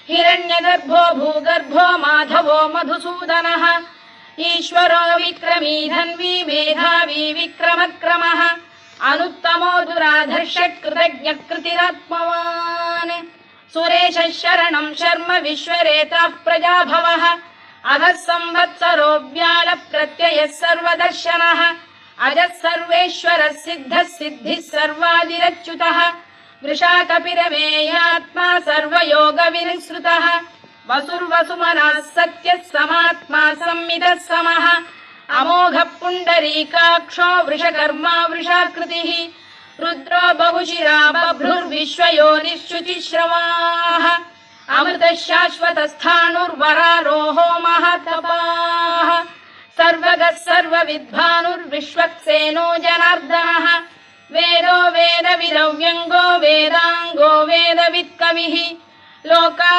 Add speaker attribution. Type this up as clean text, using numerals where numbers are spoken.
Speaker 1: हिरण्यगर्भो भूगर्भो माधवो मधुसूदनः ईश्वरो विक्रमी धन्वी मेधावी विक्रमक्रमः अनुत्तमो दुराधर्षट् कृतज्ञकृतिरात्मवान् सुरेशः शरणं शर्म विश्वरेताः प्रजाभवः अधः संवत्सरो व्याल प्रत्ययः सर्वदर्शनः अजः सर्वेश्वरः सिद्धः सिद्धिः सर्वादिरच्युतः वृषाकपिरमेयात्मा सर्वयोगविनिसृतः वसुर्वसुमनः सत्यः समात्मा संमितः समः अमोघः पुण्डरीकाक्षो वृषकर्मा वृषाकृतिः रुद्रो बहुशिरा बभ्रुर्विश्वयोनिश्चुचिश्रवाः अमृतः शाश्वतस्थाणुर्वरारोहो महातपाः सर्वगः सर्वविद्भानुर्विश्वक्सेनो जनार्दनः वेदो वेदविदव्यङ्गो वेदाङ्गो वेदवित्कविः लोका